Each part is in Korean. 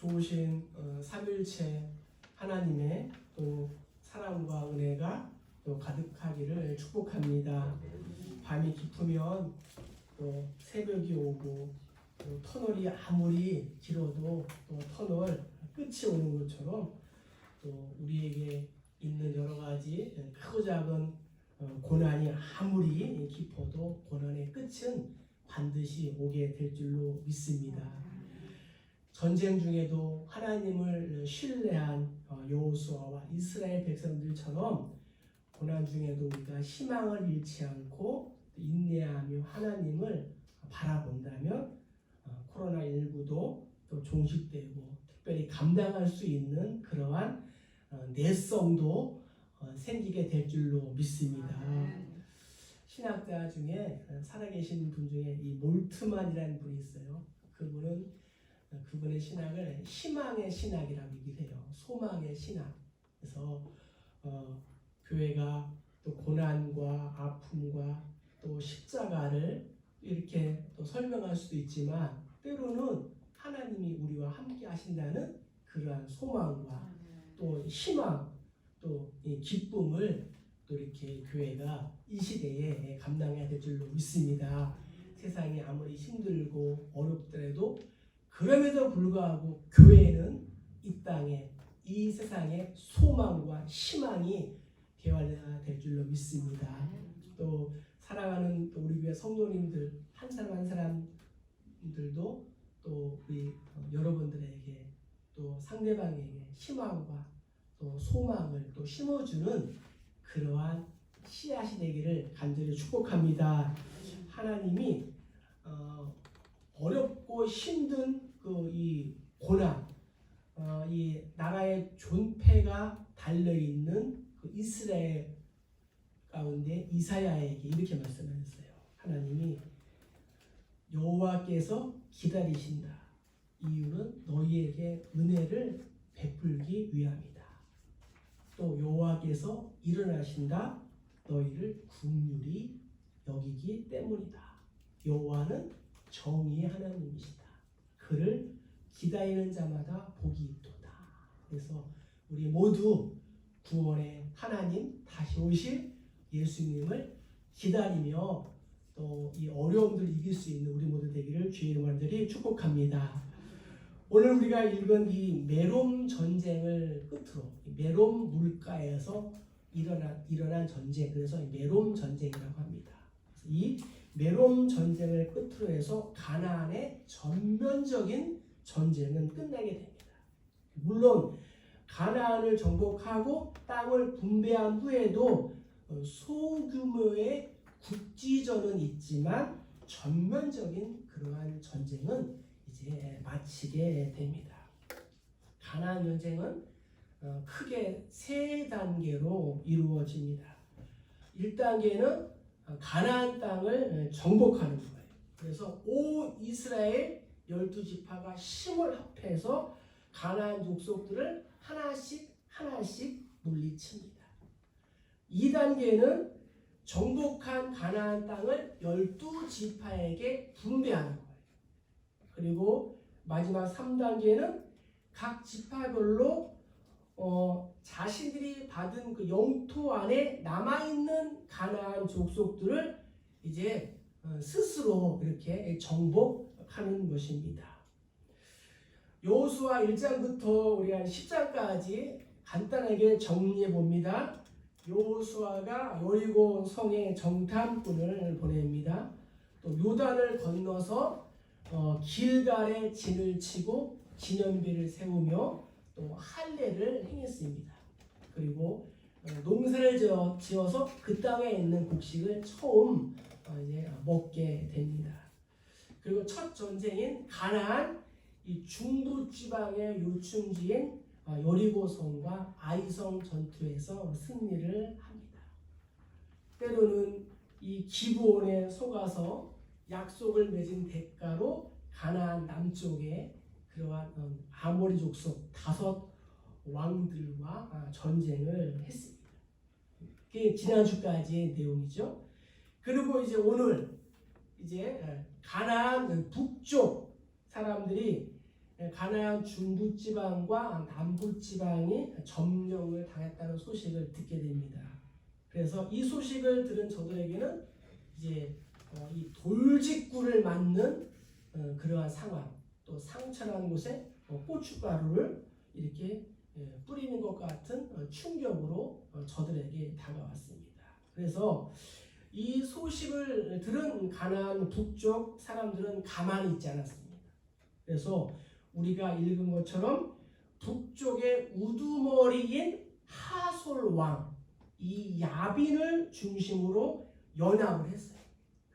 좋으신 삼일체 하나님의 또 사랑과 은혜가 또 가득하기를 축복합니다. 밤이 깊으면 또 새벽이 오고 또 터널이 아무리 길어도 또 터널 끝이 오는 것처럼 또 우리에게 있는 여러 가지 크고 작은 고난이 아무리 깊어도 고난의 끝은 반드시 오게 될 줄로 믿습니다. 전쟁 중에도 하나님을 신뢰한 여호수아와 이스라엘 백성들처럼 고난 중에도 우리가 희망을 잃지 않고 인내하며 하나님을 바라본다면 코로나19도 또 종식되고 특별히 감당할 수 있는 그러한 내성도 생기게 될 줄로 믿습니다. 신학자 중에 살아계신 분 중에 이 몰트만이라는 분이 있어요. 그분의 신학을 희망의 신학이라고 얘기를 해요. 소망의 신학. 그래서 교회가 또 고난과 아픔과 또 십자가를 이렇게 또 설명할 수도 있지만 때로는 하나님이 우리와 함께 하신다는 그러한 소망과 또 희망 또 이 기쁨을 또 이렇게 교회가 이 시대에 감당해야 될 줄로 믿습니다. 세상이 아무리 힘들고 어렵더라도 그럼에도 불구하고 교회는 이 땅에 이 세상에 소망과 희망이 되어야 될 줄로 믿습니다. 또 사랑하는 또 우리 교회 성도님들 한 사람 한 사람들도 또 우리 여러분들에게 또 상대방에게 희망과 또 소망을 또 심어주는 그러한 씨앗이 되기를 간절히 축복합니다. 하나님이 어렵고 힘든 이 고난, 이 나라의 존폐가 달려 있는 그 이스라엘 가운데 이사야에게 이렇게 말씀하셨어요. 하나님이 여호와께서 기다리신다. 이유는 너희에게 은혜를 베풀기 위함이다. 또 여호와께서 일어나신다. 너희를 긍휼히 여기기 때문이다. 여호와는 정의의 하나님이시다. 그를 기다리는 자마다 복이 있도다. 그래서 우리 모두 구원의 하나님 다시 오실 예수님을 기다리며 또 이 어려움들을 이길 수 있는 우리 모두 되기를 주의 이름으로 간절히 축복합니다. 오늘 우리가 읽은 이 메롬 전쟁을 끝으로 메롬 물가에서 일어난 전쟁, 그래서 메롬 전쟁이라고 합니다. 이 메롬 전쟁을 끝으로 해서 가나안의 전면적인 전쟁은 끝나게 됩니다. 물론 가나안을 정복하고 땅을 분배한 후에도 소규모의 국지전은 있지만 전면적인 그러한 전쟁은 이제 마치게 됩니다. 가나안 전쟁은 크게 세 단계로 이루어집니다. 1단계는 가나안 땅을 정복하는 거예요. 그래서 온 이스라엘 12지파가 힘을 합해서 가나안 족속들을 하나씩 물리칩니다. 2단계는 정복한 가나안 땅을 12지파에게 분배하는 거예요. 그리고 마지막 3단계는 각 지파별로 자신들이 받은 그 영토 안에 남아있는 가나안 족속들을 이제 스스로 이렇게 정복하는 것입니다. 여호수아 1장부터 우리 한 10장까지 간단하게 정리해 봅니다. 여호수아가 여리고 성에 정탐꾼을 보냅니다. 또 요단을 건너서 길갈에 진을 치고 기념비를 세우며 또 할례를 행했습니다. 그리고 농사를 지어서 그 땅에 있는 곡식을 처음 이제 먹게 됩니다. 그리고 첫 전쟁인 가나안 이 중부 지방의 요충지인 여리고성과 아이성 전투에서 승리를 합니다. 때로는 이 기브온에 속아서 약속을 맺은 대가로 가나안 남쪽에 그러한 아모리 족속 5 왕들과 전쟁을 했습니다. 그게 지난주까지의 내용이죠. 그리고 이제 오늘 이제 가나안 북쪽 사람들이 가나안 중부 지방과 남부 지방이 점령을 당했다는 소식을 듣게 됩니다. 그래서 이 소식을 들은 저들에게는 이제 이 돌직구를 맞는 그러한 상황, 또 상처난 곳에 고춧가루를 이렇게 뿌리는 것 같은 충격으로 저들에게 다가왔습니다. 그래서 이 소식을 들은 가나안 북쪽 사람들은 가만히 있지 않았습니다. 그래서 우리가 읽은 것처럼 북쪽의 우두머리인 하솔 왕, 이 야빈을 중심으로 연합을 했어요.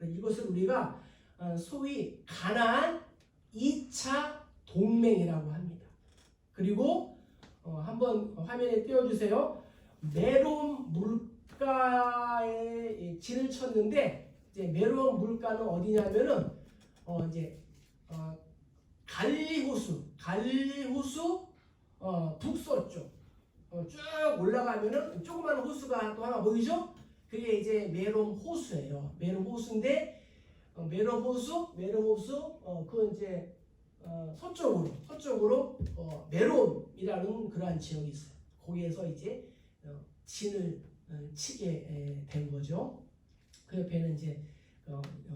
이것을 우리가 소위 가나안 2차 동맹이라고 합니다. 그리고 한번 화면에 띄워주세요. 메론 물가에 진을 쳤는데 이제 메론 물가는 어디냐면은 이제 갈리 호수 북서쪽 쭉 올라가면은 조그만 호수가 또 하나 보이죠? 그게 이제 메론 호수예요. 메론 호수인데 메론 호수 그 이제 서쪽으로 메론이라는 그러한 지역이 있어요. 거기에서 이제 진을 치게 된 거죠. 그 옆에는 이제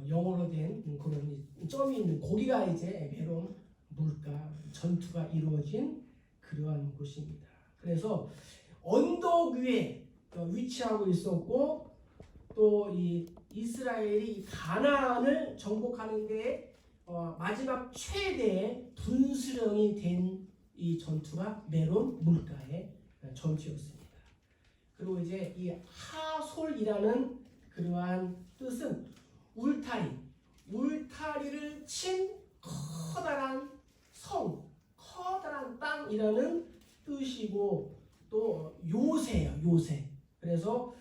영어로 된 그런 점이 있는 거기가 이제 메론 물가 전투가 이루어진 그러한 곳입니다. 그래서 언덕 위에 위치하고 있었고 또 이 이스라엘이 가나안을 정복하는 데 마지막 최대의 분수령이 된 이 전투가 메론 물가의 전투였습니다. 그리고 이제 이 하솔이라는 그러한 뜻은 울타리를 친 커다란 성, 커다란 땅이라는 뜻이고 또 요새예요, 요새. 그래서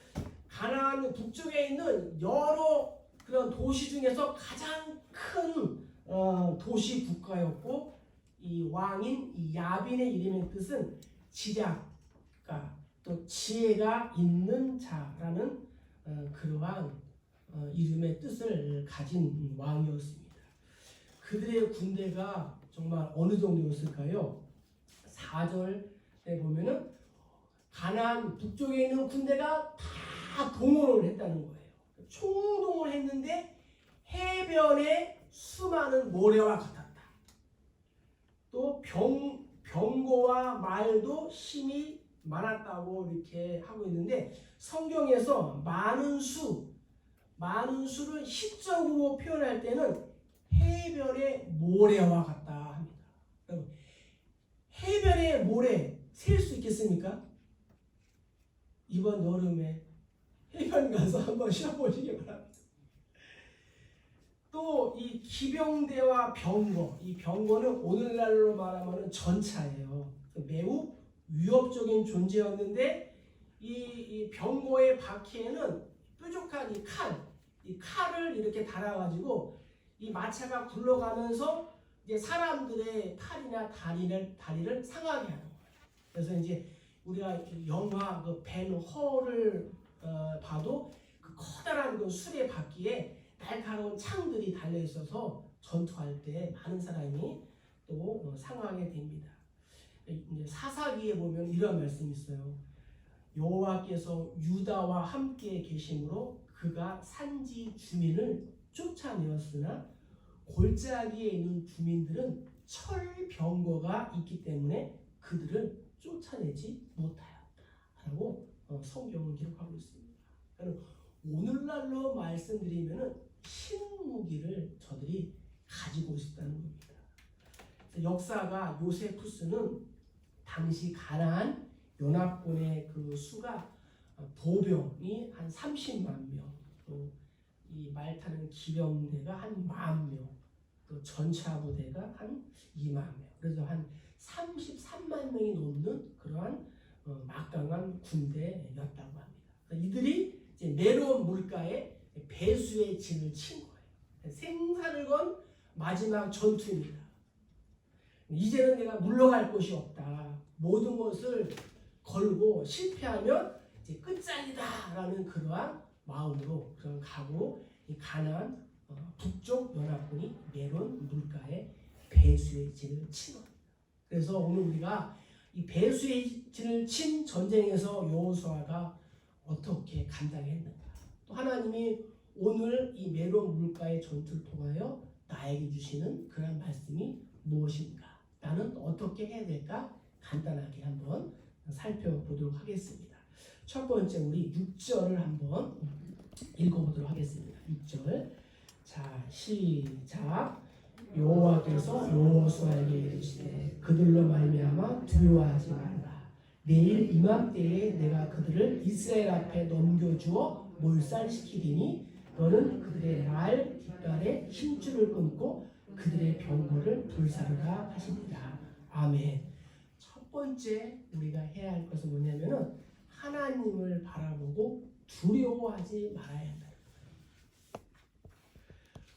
가나안 북쪽에 있는 여러 그런 도시 중에서 가장 큰 도시 국가였고 이 왕인 이 야빈의 이름의 뜻은 지략가 또 지혜가 있는 자라는 그러한 이름의 뜻을 가진 왕이었습니다. 그들의 군대가 정말 어느 정도였을까요? 4절에 보면은 가나안 북쪽에 있는 군대가 다 동원을 했다는 거예요. 총동을 했는데 해변에 수많은 모래와 같았다. 또 병거와 말도 힘이 많았다고 이렇게 하고 있는데 성경에서 많은 수를 시적으로 표현할 때는 해변의 모래와 같다 합니다. 여러분, 해변의 모래 셀 수 있겠습니까? 이번 여름에 해변 가서 한번 쉬어보시기 바랍니다. 또 이 기병대와 병거, 이 병거는 오늘날로 말하면 전차예요. 매우 위협적인 존재였는데 이 병거의 바퀴에는 뾰족한 이 칼을 이렇게 달아가지고 이 마차가 굴러가면서 이제 사람들의 팔이나 다리를 상하게 하는 거예요. 그래서 이제 우리가 영화 그 벤 허를 봐도 그 커다란 그 수레 바퀴에 날카로운 창들이 달려 있어서 전투할 때 많은 사람이 또 상하게 됩니다. 이제 사사기에 보면 이런 말씀이 있어요. 여호와께서 유다와 함께 계심으로 그가 산지 주민을 쫓아내었으나 골짜기에 있는 주민들은 철병거가 있기 때문에 그들을 쫓아내지 못하였다라고 성경은 기록하고 있습니다. 오늘날로 말씀드리면은 신무기를 저들이 가지고 있었다는 겁니다. 역사가 요세푸스는 당시 가나안 연합군의 그 수가 보병이 한 30만 명, 또 이 말타는 기병대가 한 10,000명, 또 전차 부대가 한 2만 명, 그래서 한 33만 명이 넘는 그러한 막강한 군대였다고 합니다. 이들이 이제 메론 물가에 배수의 진을 친 거예요. 생사를 건 마지막 전투입니다. 이제는 내가 물러갈 곳이 없다. 모든 것을 걸고 실패하면 이제 끝장이다라는 그러한 마음으로 그런 가고 이 가나안 북쪽 연합군이 메론 물가에 배수의 진을 친 겁니다. 그래서 오늘 우리가 이 배수의 진을 친 전쟁에서 여호수아가 어떻게 감당했는가, 또 하나님이 오늘 이 메론 물가의 전투를 통하여 나에게 주시는 그런 말씀이 무엇인가, 나는 어떻게 해야 될까, 간단하게 한번 살펴보도록 하겠습니다. 첫 번째 우리 6절을 한번 읽어보도록 하겠습니다. 6절. 자, 시작. 여호와께서 여호수아에게 이르시되 그들로 말미암아 두려워하지 말라. 내일 이맘때에 내가 그들을 이스라엘 앞에 넘겨주어 몰살시키리니 너는 그들의 말 뒷발에 힘줄을 끊고 그들의 병거를 불사르라 하십니다. 아멘. 첫 번째 우리가 해야 할 것은 뭐냐면은 하나님을 바라보고 두려워하지 말아야 한다.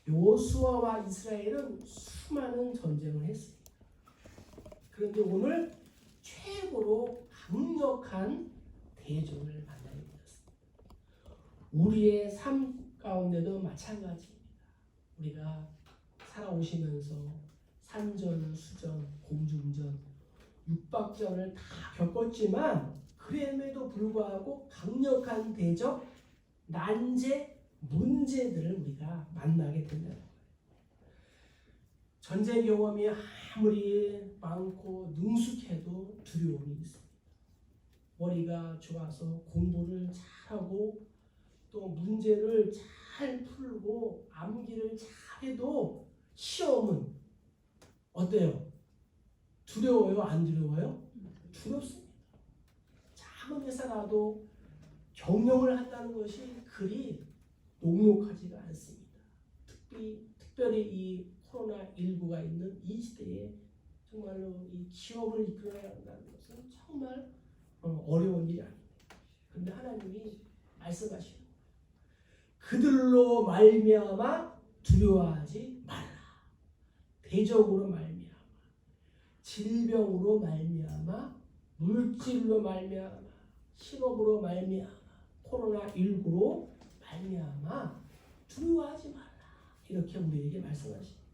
여호수아와 이스라엘은 수많은 전쟁을 했습니다. 그런데 오늘 최고로 강력한 대적을 만나게 되었습니다. 우리의 삶 가운데도 마찬가지입니다. 우리가 살아오시면서 산전, 수전, 공중전, 육박전을 다 겪었지만 그럼에도 불구하고 강력한 대적, 난제, 문제들을 우리가 만나게 된다는 거예요. 전쟁 경험이 아무리 많고 능숙해도 두려움이 있습니다. 머리가 좋아서 공부를 잘하고 또 문제를 잘 풀고 암기를 잘해도 시험은 어때요? 두려워요? 안 두려워요? 두렵습니다. 작은 회사라도 경영을 한다는 것이 그리 녹록하지가 않습니다. 특별히 이 코로나19가 있는 이 시대에 정말로 이 기업을 이끌어야 한다는 것은 정말 어려운 일이 아닙니다. 그런데 하나님이 말씀하시는 거예요. 그들로 말미암아 두려워하지 말라. 대적으로 말미암아, 질병으로 말미암아, 물질로 말미암아, 실업으로 말미암아, 코로나19로 말미암아 두려워하지 말라. 이렇게 우리에게 말씀하십니다.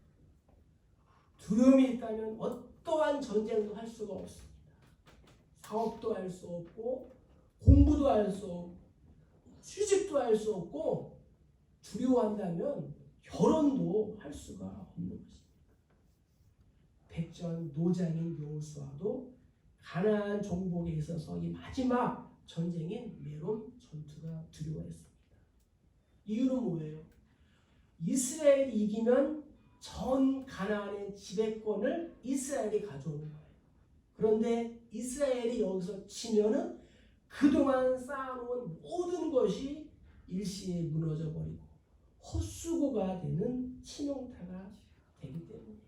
두려움이 있다면 어떠한 전쟁도 할 수가 없습니다. 사업도 할 수 없고 공부도 할 수 없고 취직도 할 수 없고 두려워한다면 결혼도 할 수가 없는 것입니다. 백전 노장인 여호수아도 가나안 정복에 있어서 이 마지막 전쟁인 메론 전투가 두려워했습니다. 이유는 뭐예요? 이스라엘이 이기면 전 가나안의 지배권을 이스라엘이 가져오는 거예요. 그런데 이스라엘이 여기서 치면은 그동안 쌓아놓은 모든 것이 일시에 무너져 버리고 헛수고가 되는 치명타가 되기 때문이에요.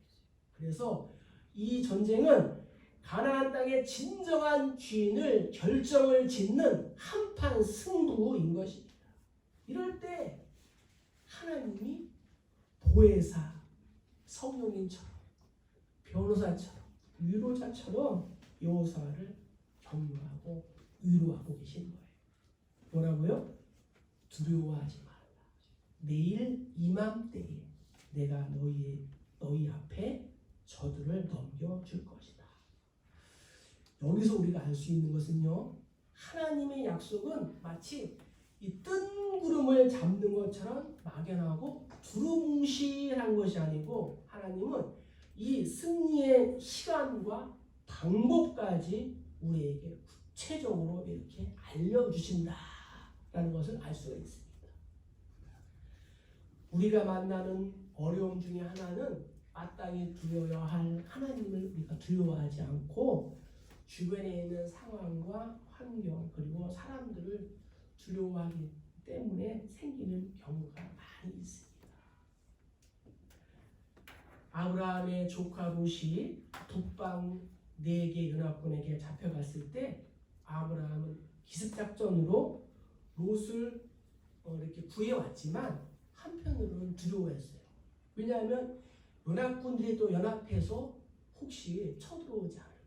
그래서 이 전쟁은 가나안 땅의 진정한 주인을 결정을 짓는 한판 승부인 것입니다. 이럴 때 하나님이 보혜사, 성령인처럼, 변호사처럼, 위로자처럼 여호수아를 격려하고 위로하고 계신 거예요. 뭐라고요? 두려워하지 말라. 내일 이맘때에 내가 너희 앞에 저들을 넘겨줄 것이다. 여기서 우리가 알 수 있는 것은요, 하나님의 약속은 마치 이 뜬구름을 잡는 것처럼 막연하고 두루뭉실한 것이 아니고 하나님은 이 승리의 시간과 방법까지 우리에게 구체적으로 이렇게 알려주신다라는 것을 알 수가 있습니다. 우리가 만나는 어려움 중에 하나는 마땅히 두려워야 할 하나님을 우리가 두려워하지 않고 주변에 있는 상황과 환경 그리고 사람들을 두려워하기 때문에 생기는 경우가 많이 있습니다. 아브라함의 조카 롯이 북방 4개 연합군에게 잡혀갔을 때 아브라함은 기습작전으로 롯을 이렇게 구해왔지만 한편으로는 두려워했어요. 왜냐하면 연합군들이 또 연합해서 혹시 쳐들어오지 않을까.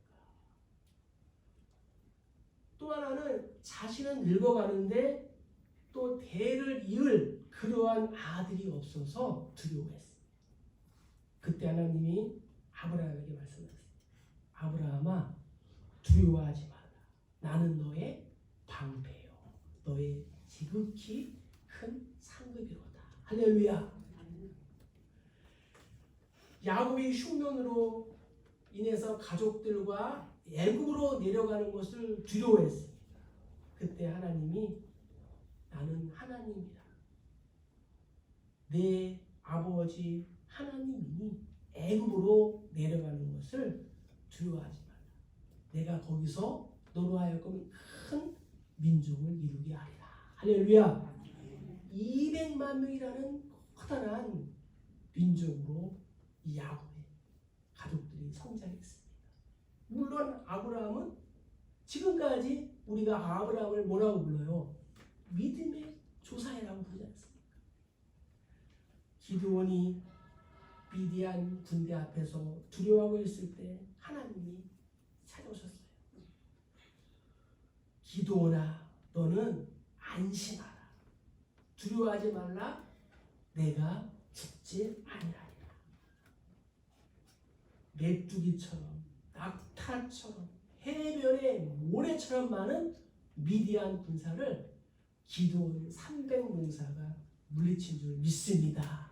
또 하나는 자신은 늙어가는데 또 대를 이을 그러한 아들이 없어서 두려워했어요. 그때 하나님이 아브라함에게 말씀하셨어요. 아브라함아 두려워하지 말라. 나는 너의 방패요. 너의 지극히 큰 상급이로다. 할렐루야. 야곱이 흉년으로 인해서 가족들과 애굽으로 내려가는 것을 두려워했습니다. 그때 하나님이 나는 하나님이라. 내 아버지 하나님이 애굽으로 내려가는 것을 두려워하지 말라. 내가 거기서 너로 하여금 큰 민족을 이루게 하리라. 할렐루야. 200만 명이라는 커다란 민족으로 이 야곱의 가족들이 성장했습니다. 물론 아브라함은 지금까지 우리가 아브라함을 뭐라고 불러요? 믿음의 조상이라고 부르지 않습니까? 기드온이 미디안 군대 앞에서 두려워하고 있을 때 하나님이 찾아오셨어요. 기드온아, 너는 안심하라. 두려워하지 말라. 내가 죽지 아니하리라. 메뚜기처럼 낙타처럼 해변의 모래처럼 많은 미디안 군사를 기드온 300용사가 물리친 줄 믿습니다.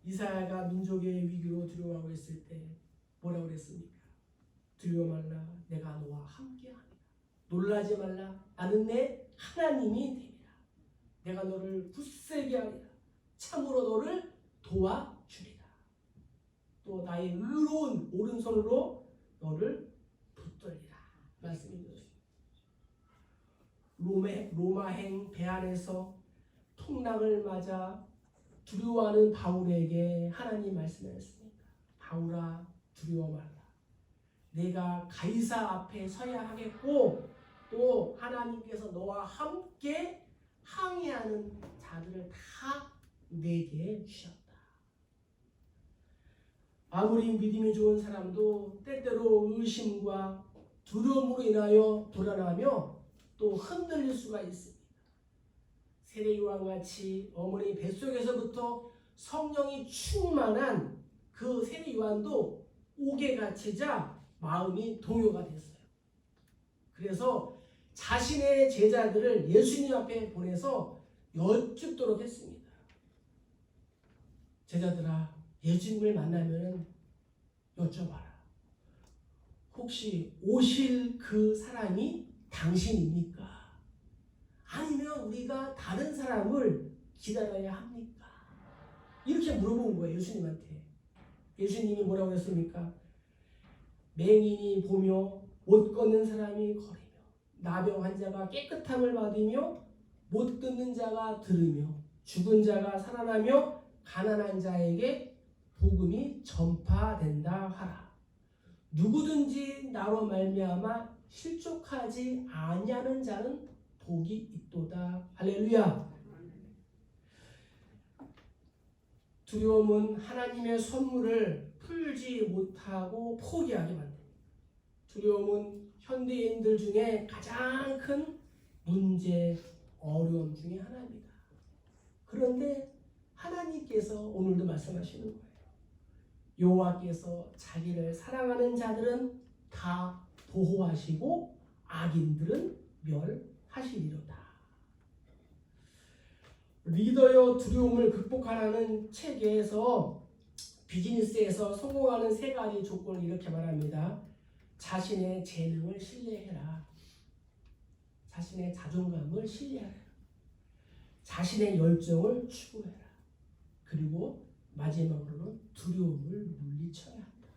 이사야가 민족의 위기로 두려워하고 있을 때 뭐라고 그랬습니까? 두려워 말라. 내가 너와 함께하리라. 놀라지 말라. 나는 내 하나님이 되리라. 내가 너를 굳세게 하리라. 참으로 너를 도와주리라. 또 나의 의로운 오른손으로 너를 붙들리라. 말씀입니다. 로마행 배 안에서 풍랑을 맞아 두려워하는 바울에게 하나님 말씀하셨습니다. 바울아, 두려워 말라. 내가 가이사 앞에 서야 하겠고 또 하나님께서 너와 함께 항해하는 자들을 다 내게 주셨다. 아무리 믿음이 좋은 사람도 때때로 의심과 두려움으로 인하여 불안하며 또 흔들릴 수가 있습니다. 세례요한 같이 어머니 뱃속에서부터 성령이 충만한 그 세례요한도 옥에 갇히자 마음이 동요가 됐어요. 그래서 자신의 제자들을 예수님 앞에 보내서 여쭙도록 했습니다. 제자들아, 예수님을 만나면 여쭤봐라. 혹시 오실 그 사람이 당신입니까? 아니면 우리가 다른 사람을 기다려야 합니까? 이렇게 물어본 거예요, 예수님한테. 예수님이 뭐라고 했습니까? 맹인이 보며 못 걷는 사람이 걸으며 나병 환자가 깨끗함을 받으며 못 듣는 자가 들으며 죽은 자가 살아나며 가난한 자에게 복음이 전파된다 하라. 누구든지 나로 말미암아 실족하지 아니하는 자는 복이 있도다. 할렐루야. 두려움은 하나님의 선물을 풀지 못하고 포기하게 만듭니다. 두려움은 현대인들 중에 가장 큰 문제, 어려움 중에 하나입니다. 그런데 하나님께서 오늘도 말씀하시는 거예요. 여호와께서 자기를 사랑하는 자들은 다 보호하시고 악인들은 멸하시리로다. 리더여 두려움을 극복하라는 책에서 비즈니스에서 성공하는 3가지 조건을 이렇게 말합니다. 자신의 재능을 신뢰해라. 자신의 자존감을 신뢰하라. 자신의 열정을 추구해라. 그리고 마지막으로는 두려움을 물리쳐야 한다.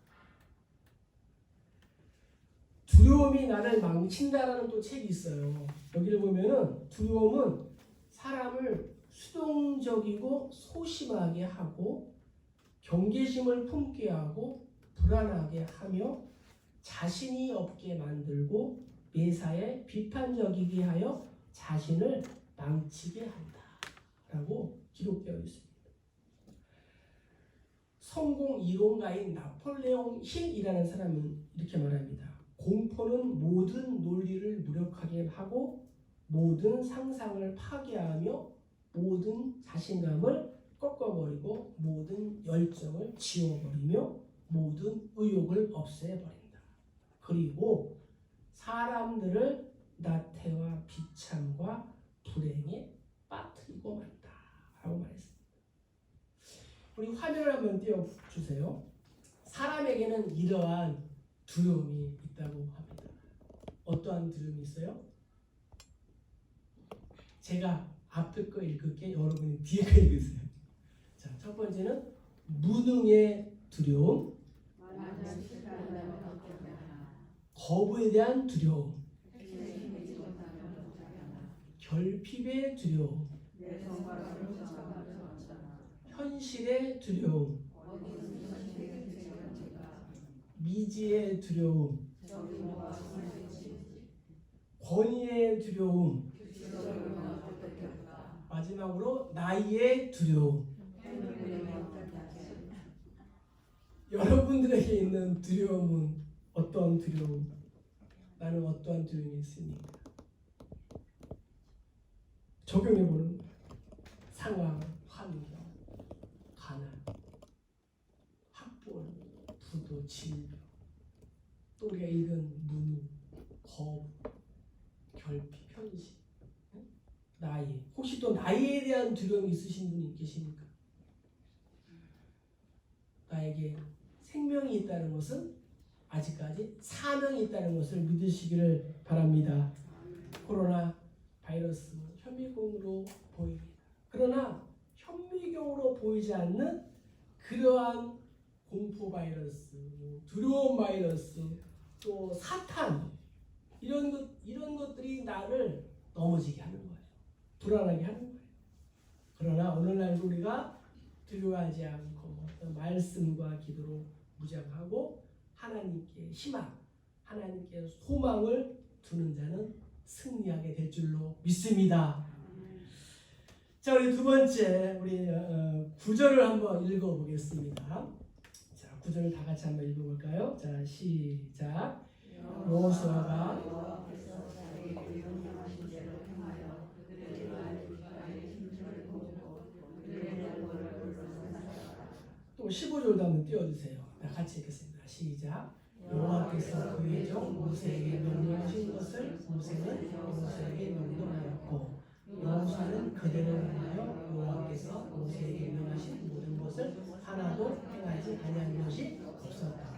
두려움이 나를 망친다라는 또 책이 있어요. 여기를 보면은 두려움은 사람을 수동적이고 소심하게 하고 경계심을 품게 하고 불안하게 하며 자신이 없게 만들고 매사에 비판적이게 하여 자신을 망치게 한다 라고 기록되어 있습니다. 성공 이론가인 나폴레옹 힐이라는 사람은 이렇게 말합니다. 공포는 모든 논리를 무력하게 하고 모든 상상을 파괴하며 모든 자신감을 꺾어버리고 모든 열정을 지워버리며 모든 의욕을 없애버린다. 그리고 사람들을 나태와 비참과 불행에 빠뜨리고 만다 라고 말했습니다. 우리 화면을 한번 띄워주세요. 사람에게는 이러한 두려움이 있다고 합니다. 어떠한 두려움이 있어요? 제가 앞에 거 읽을게, 여러분이 뒤에 거 읽으세요. 자, 첫 번째는 무능의 두려움, 거부에 대한 두려움, 결핍의 두려움, 현실의 두려움, 미지의 두려움, 권위의 두려움, 마지막으로 나이의 두려움. 여러분들에게 있는 두려움은 어떤 두려움? 나는 어떠한 두려움이 있습니까? 적용해보는 거예요. 상황, 환경, 가난, 학벌, 부도, 질병, 또 우리가 잃은 무능, 거부, 결핍, 현실, 나이. 혹시 또 나이에 대한 두려움이 있으신 분이 계십니까? 나에게 생명이 있다는 것은 아직까지 사명이 있다는 것을 믿으시기를 바랍니다. 코로나 바이러스 현미경으로 보입니다. 그러나 현미경으로 보이지 않는 그러한 공포 바이러스, 두려움 바이러스, 또 사탄 이런 것들이 나를 넘어지게 하는 거예요. 불안하게 하는 거예요. 그러나 오늘날 우리가 두려워하지 않고 어떤 말씀과 기도로 무장하고 하나님께 희망, 하나님께 소망을 두는 자는 승리하게 될 줄로 믿습니다. 자, 우리 두 번째 우리 9절을 한번 읽어보겠습니다. 자, 9절을 다 같이 한번 읽어볼까요? 자, 시작. 여호수아가 또 15절도 한번 띄워주세요. 다 같이 읽겠습니다. 시작. 여호와께서 그의 종 모세에게 명령하신 것을 모세는 여호수아에게 명령하였고 여호수아는 그대로 행하여 여호와께서 모세에게 명하신 모든 것을 하나도 행하지 아니한 것이 없었더라.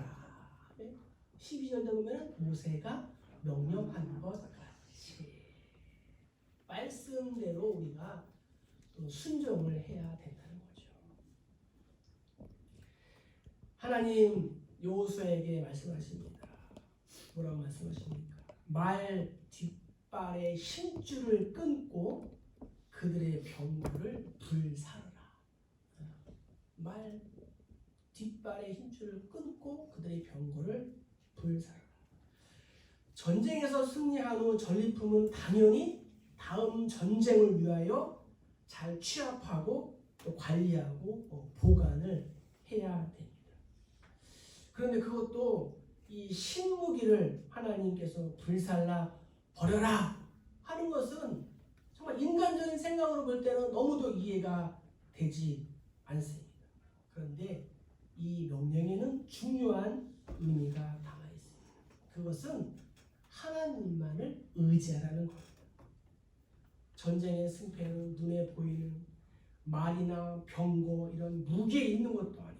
12절도 보면 모세가 명령한 것 같이 말씀대로 우리가 또 순종을 해야 된다는 거죠. 하나님 여호수아에게 말씀하십니다. 뭐라고 말씀하십니까? 말 뒷발의 힘줄을 끊고 그들의 병거를 불사르라. 말 뒷발의 힘줄을 끊고 그들의 병거를 불사르라. 전쟁에서 승리한 후 전리품은 당연히 다음 전쟁을 위하여 잘 취합하고 또 관리하고 보관을 해야 됩니다. 그런데 그것도 이 신무기를 하나님께서 불살라 버려라 하는 것은 정말 인간적인 생각으로 볼 때는 너무도 이해가 되지 않습니다. 그런데 이 명령에는 중요한 의미가 담아 있습니다. 그것은 하나님만을 의지하라는 겁니다. 전쟁의 승패는 눈에 보이는 말이나 병거 이런 무기에 있는 것도 아니고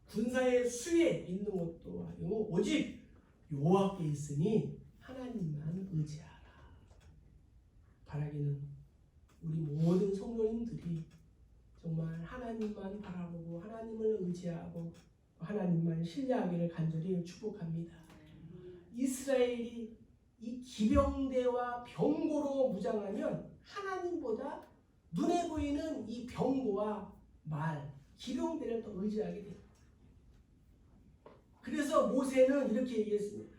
군사의 수에 있는 것도 아니고 오직 여호와께 있으니 하나님만 의지하라. 바라기는 우리 모든 성도님들이 정말 하나님만 바라보고 하나님을 의지하고 하나님만 신뢰하기를 간절히 축복합니다. 이스라엘이 이 기병대와 병거로 무장하면 하나님보다 눈에 보이는 이 병거와 말, 기병대를 더 의지하게 됩니다. 그래서 모세는 이렇게 얘기했습니다.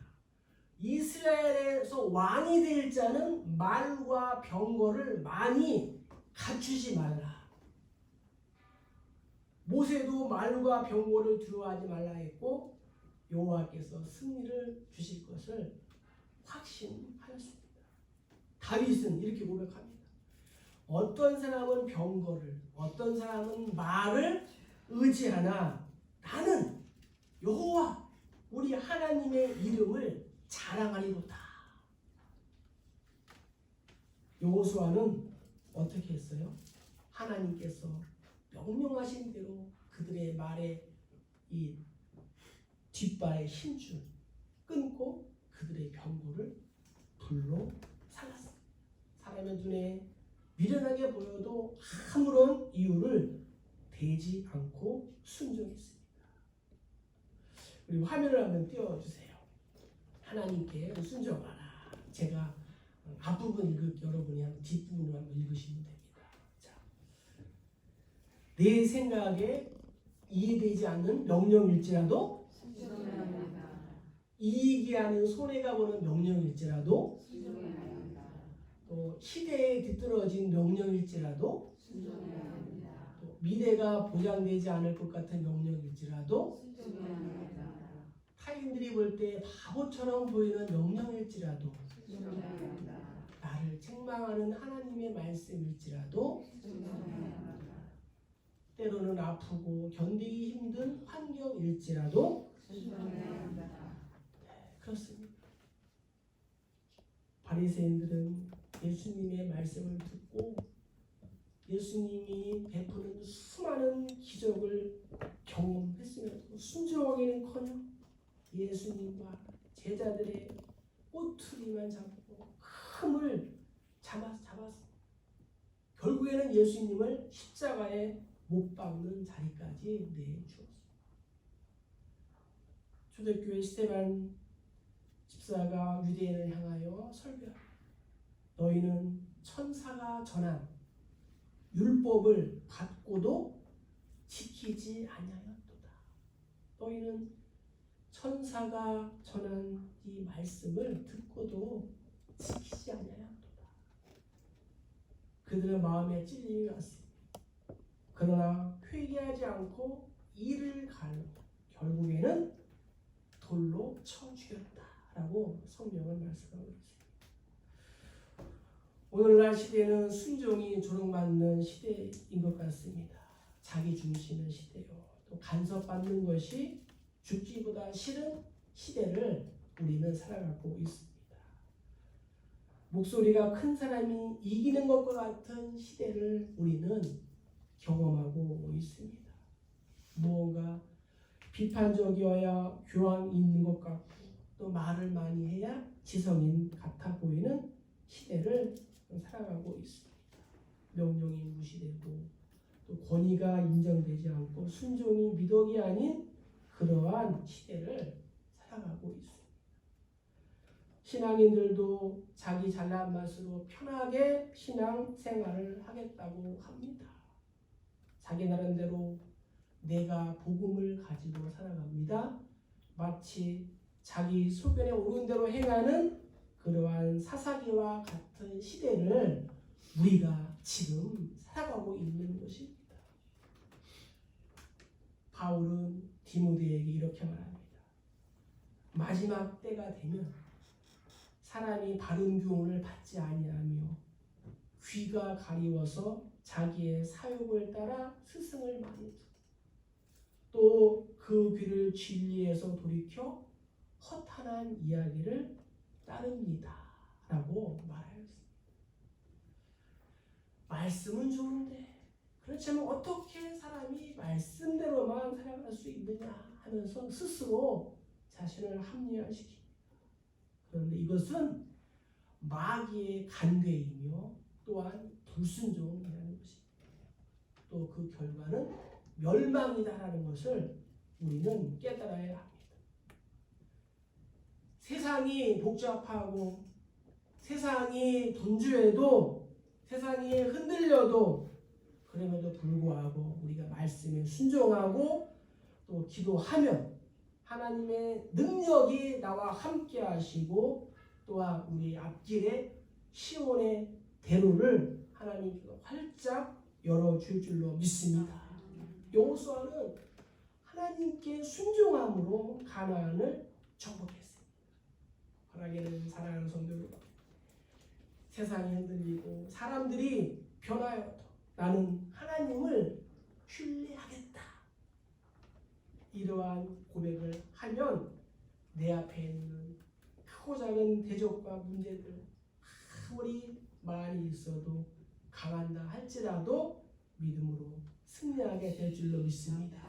이스라엘에서 왕이 될 자는 말과 병거를 많이 갖추지 말라. 모세도 말과 병거를 두려워하지 말라 했고 여호와께서 승리를 주실 것을 확신하였습니다. 다윗은 이렇게 고백합니다. 어떤 사람은 병거를, 어떤 사람은 말을 의지하나 나는 여호와 우리 하나님의 이름을 자랑하리로다. 여호수아는 어떻게 했어요? 하나님께서 명령하신 대로 그들의 말에 이 뒷발의 힘줄 끊고 그들의 병거를 불로 살랐어요. 사람의 눈에 미련하게 보여도 아무런 이유를 대지 않고 순종했습니다. 그리고 화면을 한번 띄워주세요. 하나님께 순종하라. 제가 앞부분 여러분이 한번 뒷부분을 한번 읽으시면 됩니다. 자, 내 생각에 이해되지 않는 명령일지라도 순종해야 한다. 이익이 아닌 손해가 보는 명령일지라도 순종해야 한다. 또 시대에 뒤떨어진 명령일지라도 순종해야 한다. 또 미래가 보장되지 않을 것 같은 명령일지라도 순종해야 한다. 타인들이 볼 때 바보처럼 보이는 명령일지라도 순종해야 한다. 나를 책망하는 하나님의 말씀일지라도 순종해야 한다. 때로는 아프고 견디기 힘든 환경일지라도 순종해야 한다. 그렇습니다. 바리새인들은 예수님의 말씀을 듣고 예수님이 베푸는 수많은 기적을 경험했으면서 순종하기는커녕 예수님과 제자들의 꼬투리만 잡고 흠을 잡았어. 결국에는 예수님을 십자가에 못 박는 자리까지 내주었습니다. 초대교회 스데반 집사가 유대인을 향하여 설교합니다. 너희는 천사가 전한 율법을 받고도 지키지 아니하였도다. 너희는 천사가 전한 이 말씀을 듣고도 지키지 아니하였도다. 그들의 마음에 찔림이 왔습니다. 그러나 회개하지 않고 이를 갈고 결국에는 돌로 쳐 죽였다라고 성경은 말씀하고 있습니다. 오늘날 시대는 순종이 조롱받는 시대인 것 같습니다. 자기 중심의 시대요. 또 간섭받는 것이 죽기보다 싫은 시대를 우리는 살아가고 있습니다. 목소리가 큰 사람이 이기는 것과 같은 시대를 우리는 경험하고 있습니다. 무언가 비판적이어야 교황이 있는 것 같고 또 말을 많이 해야 지성인 같아 보이는 시대를 살아가고 있습니다. 명령이 무시되고 또 권위가 인정되지 않고 순종이 미덕이 아닌 그러한 시대를 살아가고 있습니다. 신앙인들도 자기 잘난 맛으로 편하게 신앙 생활을 하겠다고 합니다. 자기 나름대로 내가 복음을 가지고 살아갑니다. 마치 자기 소견에 오른 대로 행하는 그러한 사사기와 같은 시대를 우리가 지금 살아가고 있는 것입니다. 바울은 디모데에게 이렇게 말합니다. 마지막 때가 되면 사람이 바른 교훈을 받지 아니하며 귀가 가리워서 자기의 사욕을 따라 스승을 많이 두고 또 그 귀를 진리에서 돌이켜 허탄한 이야기를 따릅니다. 라고 말하였습니다. 말씀은 좋은데 그렇지만 어떻게 사람이 말씀대로만 살아갈 수 있느냐 하면서 스스로 자신을 합리화시킵니다. 그런데 이것은 마귀의 간괴이며 또한 불순종이라는 것입니다. 또 그 결과는 멸망이다라는 것을 우리는 깨달아야 합니다. 세상이 복잡하고 세상이 분주해도 세상이 흔들려도 그럼에도 불구하고 우리가 말씀에 순종하고 또 기도하면 하나님의 능력이 나와 함께 하시고 또한 우리 앞길에 시온의 대로를 하나님께서 활짝 열어줄 줄로 믿습니다. 여호수아는 하나님께 순종함으로 가나안을 정복했습니다. 바라기는 사랑하는 성도 여러분, 세상이 흔들리고 사람들이 변하여도 나는 하나님을 신뢰하겠다. 이러한 고백을 하면 내 앞에 있는 크고 작은 대적과 문제들 아무리 많이 있어도 강한다 할지라도 믿음으로 승리하게 될 줄로 믿습니다.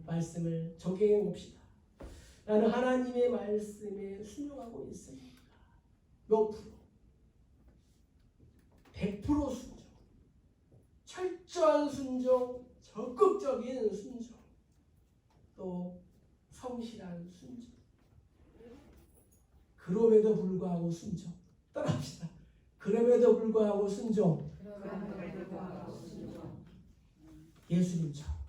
말씀을 적용해 봅시다. 나는 하나님의 말씀에 순종하고 있습니다. 몇 프로? 100% 순종. 철저한 순종, 적극적인 순종, 또 성실한 순종. 그럼에도 불구하고 순종. 따라합시다. 그럼에도 불구하고 순종. 예수님처럼.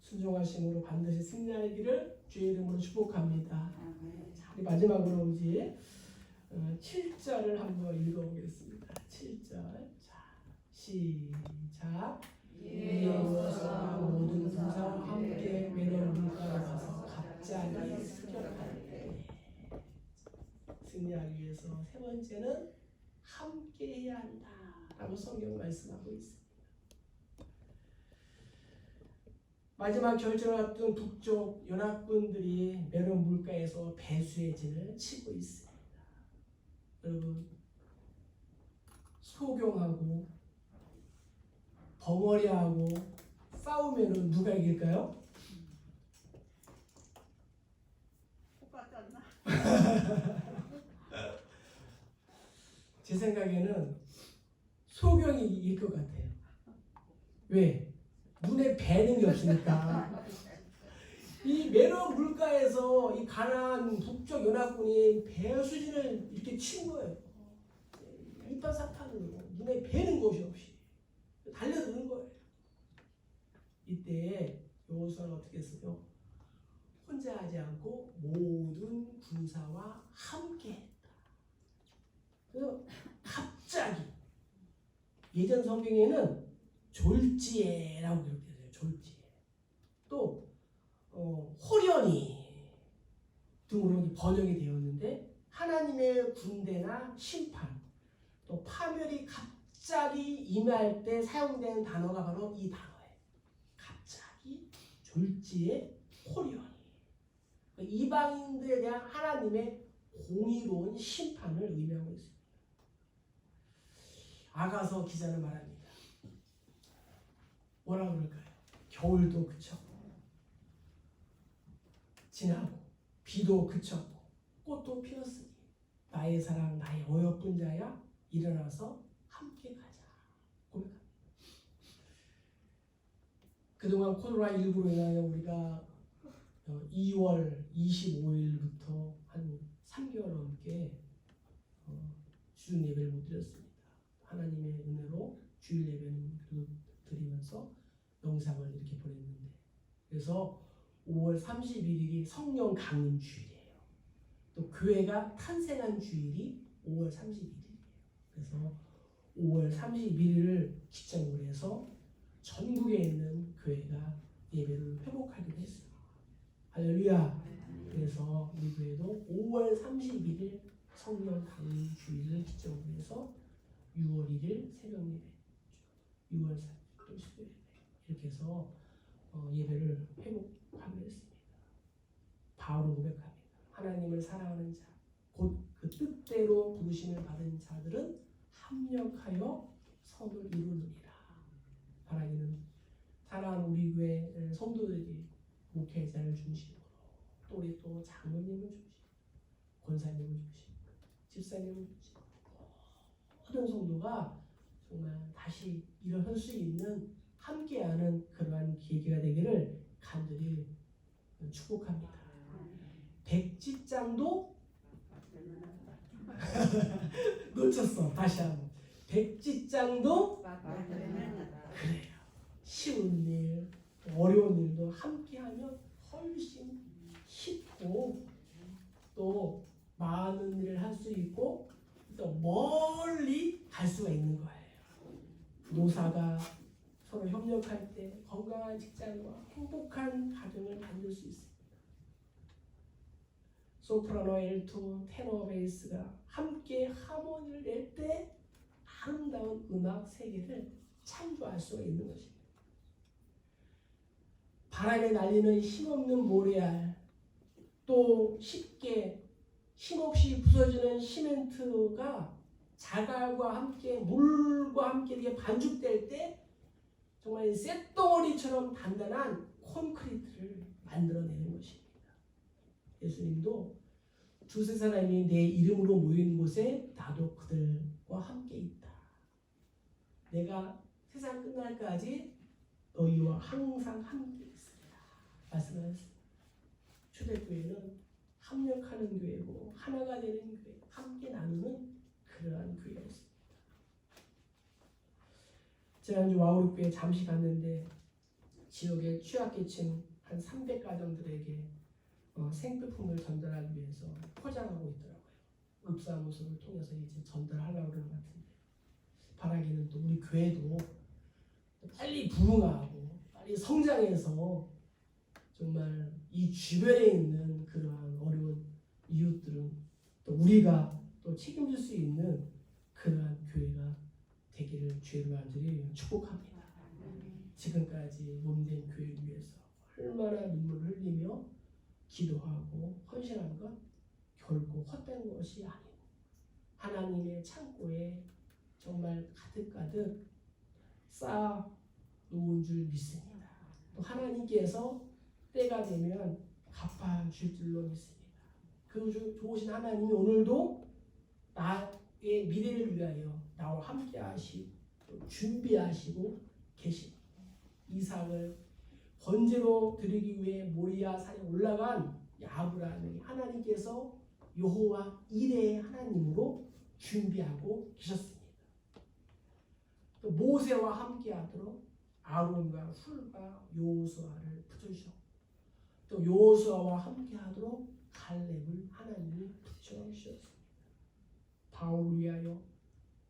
순종하심으로 반드시 승리하기를 주의 이름으로 축복합니다. 자, 우리 마지막으로 우리 7절을 한번 읽어보겠습니다. 7절. 자, 시작. 이어서 모든 군사와 함께 매년 물가에 가서 갑자기 습격할 때. 승리하기 위해서 세 번째는 함께 해야 한다 라고 성경 말씀하고 있습니다. 마지막 결전을 앞둔 북쪽 연합군들이 메론 물가에서 배수의 진을 치고 있습니다. 여러분, 소경하고 벙어리하고 싸우면 누가 이길까요? 제 생각에는 소경이 이길 것 같아요. 왜? 눈에 뵈는 게 없으니까. 이 메론 물가에서 이 가나안 북쪽 연합군이 배수진을 이렇게 친 거예요. 이판사판으로 눈에 뵈는 곳이 없이 달려드는 거예요. 이때 여호수아는 어떻게 했어요? 혼자 하지 않고 모든 군사와 함께 했다. 그래서 갑자기 예전 성경에는 졸지에라고 기록되어 있어요. 졸지에. 또 호련히 등으로 번역이 되었는데 하나님의 군대나 심판 또 파멸이 갑자기 임할 때 사용되는 단어가 바로 이 단어예요. 갑자기, 졸지에, 호련히. 이방인들에 대한 하나님의 공의로운 심판을 의미하고 있습니다. 아가서 기자는 말합니다. 뭐라고 그럴까요? 겨울도 그쳤고 지나고 비도 그쳤고 꽃도 피었으니 나의 사랑 나의 어여쁜 자야 일어나서 함께 가자 고백합니다. 그동안 코로나19로 인하여 우리가 2월 25일부터 한 3개월 넘게 주일 예배를 못 드렸습니다. 하나님의 은혜로 주일 예배는 드리면서 영상을 이렇게 보냈는데, 그래서 5월 31일이 성령 강림 주일이에요. 또 교회가 탄생한 주일이 5월 31일이에요. 그래서 5월 31일을 기점으로 해서 전국에 있는 교회가 예배를 회복하기로 했어요. 할렐루야. 그래서 우리 교회도 5월 31일 성령 강림 주일을 기점으로 해서 6월 1일 새벽 예배, 6월 4일 또 수요 예배 이렇게 해서 예배를 회복하기로 했습니다. 바울은 고백합니다. 하나님을 사랑하는 자, 곧 그 뜻대로 부르심을 받은 자들은 합력하여 선을 이루느니라. 바라기는 사랑하는 우리 교회 성도들이 목회자를 중심으로 또 우리 또 장로님을 중심으로 권사님을 중심으로 집사님을 중심으로 모든 성도가 정말 다시 일어설 수 있는 함께하는 그러한 계기가 되기를 간절히 축복합니다. 백지장도 놓쳤어. 다시 한번. 백지장도 그래요. 쉬운 일, 어려운 일도 함께하면 훨씬 쉽고 또 많은 일을 할 수 있고 또 멀리 갈 수가 있는 거예요. 노사가 서로 협력할 때 건강한 직장과 행복한 가정을 만들 수 있습니다. 소프라노, 엘토, 테너, 베이스가 함께 하모니를 낼 때 아름다운 음악 세계를 창조할 수가 있는 것입니다. 바람에 날리는 힘없는 모래알, 또 쉽게 힘없이 부서지는 시멘트가 자갈과 함께 물과 함께 이렇게 반죽될 때 정말 쇳덩어리처럼 단단한 콘크리트를 만들어내는 것입니다. 예수님도 두세 사람이 내 이름으로 모인 곳에 나도 그들과 함께 있다. 내가 세상 끝날까지 너희와 항상 함께 있으리라 말씀하셨습니다. 초대교회는 합력하는 교회고 하나가 되는 교회, 함께 나누는 그러한 교회였습니다. 지난주 와우르교회 잠시 갔는데 지역의 취약계층 한 300가정들에게 생필품을 전달하기 위해서 포장하고 있더라고요. 읍사무소를 통해서 이제 전달하려고 그러는 것 같은데 바라기는 또 우리 교회도 빨리 부흥하고 빨리 성장해서 정말 이 주변에 있는 그러한 어려운 이웃들은 또 우리가 또 책임질 수 있는 그러한 교회가 되기를 주의 간절히 축복합니다. 지금까지 몸된 교회를 위해서 얼마나 눈물을 흘리며 기도하고 헌신한 것 결코 헛된 것이 아니고 하나님의 창고에 정말 가득가득 쌓아 놓은 줄 믿습니다. 또 하나님께서 때가 되면 갚아줄 줄로 믿습니다. 그 좋으신 하나님이 오늘도 나의 미래를 위하여 나와 함께 하시고 준비하시고 계십니다. 이삭을 번제로 드리기 위해 모리아 산에 올라간 아브라함에게 하나님께서 여호와 이레의 하나님으로 준비하고 계셨습니다. 또 모세와 함께하도록 아론과 훌과 여호수아를 붙여주셨고 또 여호수아와 함께하도록 갈렙을 하나님이 붙여주셨습니다. 바울을 위하여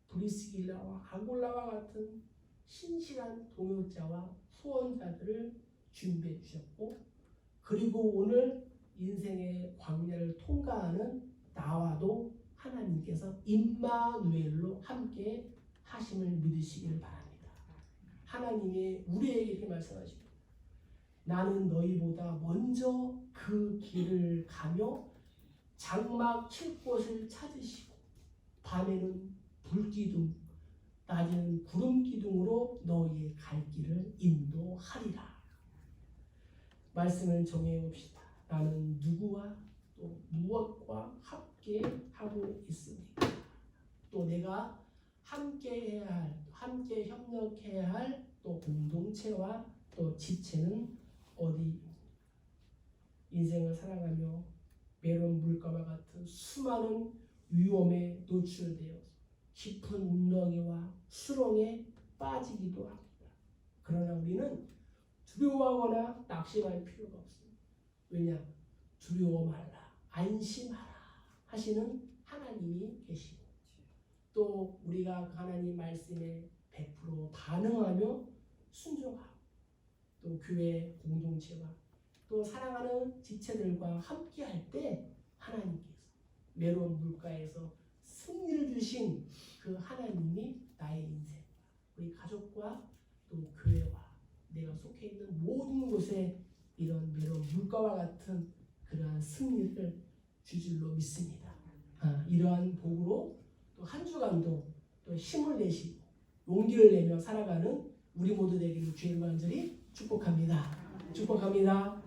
브리스길라와 아굴라와 같은 신실한 동역자와 후원자들을 준비해 주셨고 그리고 오늘 인생의 광야를 통과하는 나와도 하나님께서 임마누엘로 함께 하심을 믿으시기를 바랍니다. 하나님이 우리에게 이렇게 말씀하십니다. 나는 너희보다 먼저 그 길을 가며 장막 칠 곳을 찾으시고 밤에는 불기둥 낮에는 구름기둥으로 너희의 갈 길을 인도하리라. 말씀을 정해봅시다. 나는 누구와 또 무엇과 함께 하고 있습니까? 또 내가 함께 해야 할, 함께 협력해야 할 또 공동체와 또 지체는 어디? 인생을 살아가며 메론 물가와 같은 수많은 위험에 노출되어 깊은 운렁이와 수렁에 빠지기도 합니다. 그러나 우리는 두려워하거나 낙심할 필요가 없습니다. 왜냐? 두려워 말라, 안심하라 하시는 하나님이 계시고 또 우리가 그 하나님 말씀에 100% 반응하며 순종하고 또 교회 공동체와 또 사랑하는 지체들과 함께할 때 하나님께서 메론 물가에서 승리를 주신 그 하나님이 나의 인생, 우리 가족과 또 교회와 내가 속해 있는 모든 곳에 이런 메론 물가와 같은 그러한 승리를 주줄로 믿습니다. 이러한 복으로 또 한 주간도 또 힘을 내시고 용기를 내며 살아가는 우리 모두 되기를 주의 간절히 축복합니다. 축복합니다.